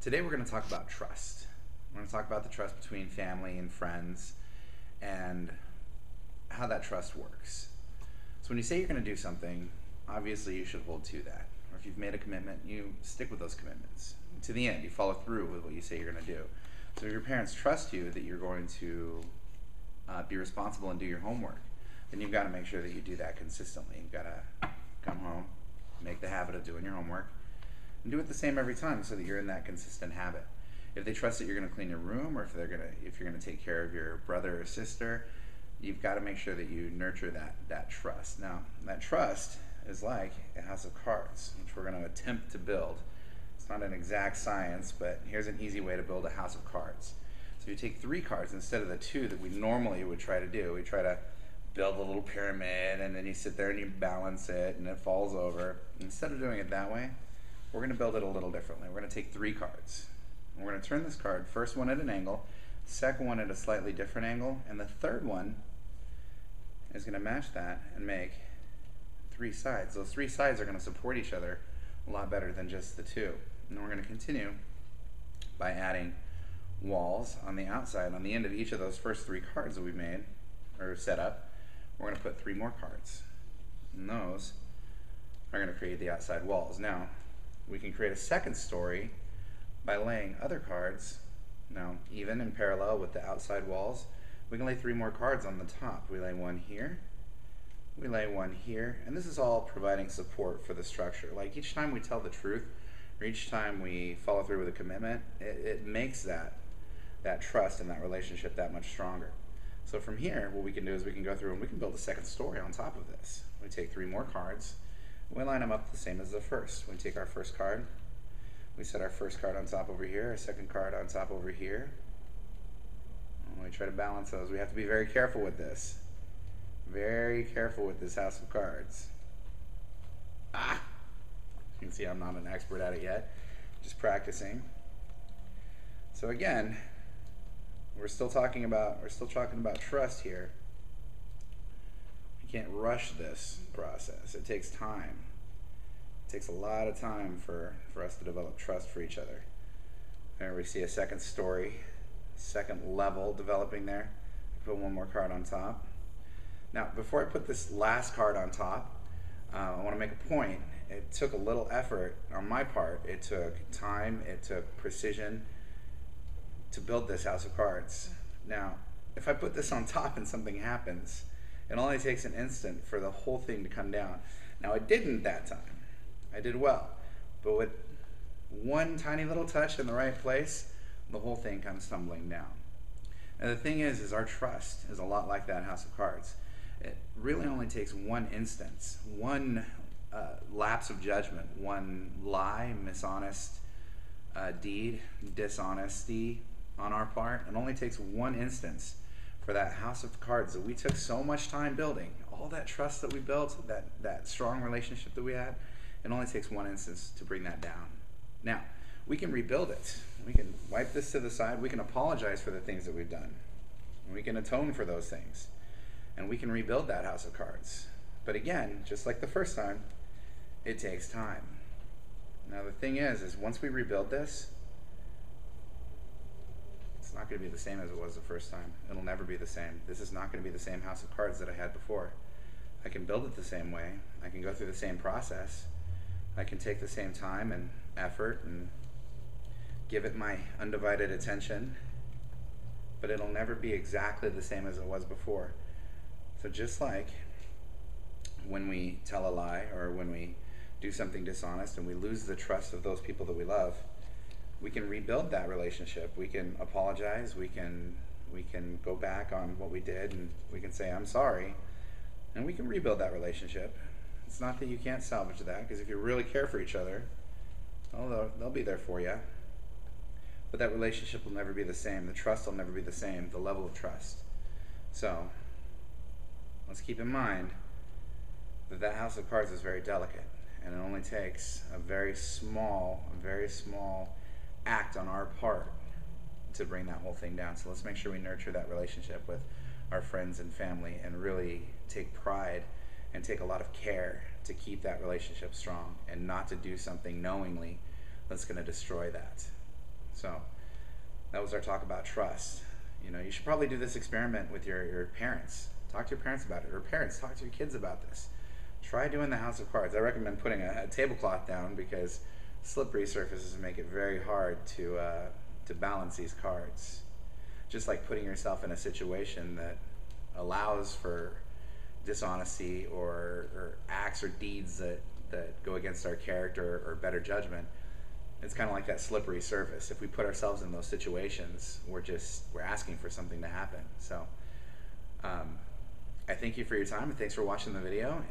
Today we're going to talk about trust. We're going to talk about the trust between family and friends and how that trust works. So when you say you're going to do something, obviously you should hold to that. Or if you've made a commitment, you stick with those commitments. To the end, you follow through with what you say you're going to do. So if your parents trust you that you're going to be responsible and do your homework, then you've got to make sure that you do that consistently. You've got to come home, make the habit of doing your homework, and do it the same every time so that you're in that consistent habit. If they trust that you're going to clean your room, or if you're going to take care of your brother or sister, you've got to make sure that you nurture that trust. Now, that trust is like a house of cards, which we're going to attempt to build. It's not an exact science, but here's an easy way to build a house of cards. So you take 3 cards instead of the 2 that we normally would try to do. We try to build a little pyramid, and then you sit there and you balance it, and it falls over. Instead of doing it that way, we're going to build it a little differently. We're going to take 3 cards. We're going to turn this card, first one at an angle, second one at a slightly different angle, and the third one is going to match that and make 3 sides. Those 3 sides are going to support each other a lot better than just the 2. And then we're going to continue by adding walls on the outside. On the end of each of those first 3 cards that we made, or set up, we're going to put 3 more cards. And those are going to create the outside walls. Now, we can create a second story by laying other cards, now even in parallel with the outside walls. We can lay 3 more cards on the top. We lay 1 here, we lay 1 here, and this is all providing support for the structure. Like each time we tell the truth, or each time we follow through with a commitment, it makes that trust and that relationship that much stronger. So from here, what we can do is we can go through and we can build a second story on top of this. We take 3 more cards, we line them up the same as the first. We take our first card, we set our first card on top over here, our second card on top over here. And we try to balance those. We have to be very careful with this. Very careful with this house of cards. You can see I'm not an expert at it yet, just practicing. So again, we're still talking about trust here. You can't rush this process. It takes time. It takes a lot of time for us to develop trust for each other. There we see a second story, second level developing there. Put 1 more card on top. Now, before I put this last card on top, I want to make a point. It took a little effort on my part. It took time, it took precision to build this house of cards. Now, if I put this on top and something happens, it only takes an instant for the whole thing to come down. Now, I didn't that time. I did well. But with one tiny little touch in the right place, the whole thing comes tumbling down. And the thing is our trust is a lot like that house of cards. It really only takes one instance, one lapse of judgment, one lie, dishonest deed, dishonesty on our part. It only takes one instance for that house of cards that we took so much time building, all that trust that we built, that strong relationship that we had, it only takes one instance to bring that down. Now, we can rebuild it. We can wipe this to the side. We can apologize for the things that we've done. We can atone for those things. And we can rebuild that house of cards. But again, just like the first time, it takes time. Now the thing is once we rebuild this, it's not going to be the same as it was the first time. It'll never be the same. This is not going to be the same house of cards that I had before. I can build it the same way. I can go through the same process. I can take the same time and effort and give it my undivided attention, but it'll never be exactly the same as it was before. So just like when we tell a lie or when we do something dishonest and we lose the trust of those people that we love, we can rebuild that relationship. We can apologize, we can go back on what we did, and we can say, I'm sorry, and we can rebuild that relationship. It's not that you can't salvage that, because if you really care for each other, well, they'll be there for you. But that relationship will never be the same. The trust will never be the same, the level of trust. So, let's keep in mind that house of cards is very delicate, and it only takes a very small act on our part to bring that whole thing down. So let's make sure we nurture that relationship with our friends and family and really take pride and take a lot of care to keep that relationship strong and not to do something knowingly that's going to destroy that. So that was our talk about trust. You know, you should probably do this experiment with your parents. Talk to your parents about it, or parents, talk to your kids about this. Try doing the house of cards. I recommend putting a tablecloth down, because slippery surfaces make it very hard to balance these cards. Just like putting yourself in a situation that allows for dishonesty or acts or deeds that go against our character or better judgment. It's kind of like that slippery surface. If we put ourselves in those situations, we're asking for something to happen. So I thank you for your time, and thanks for watching the video.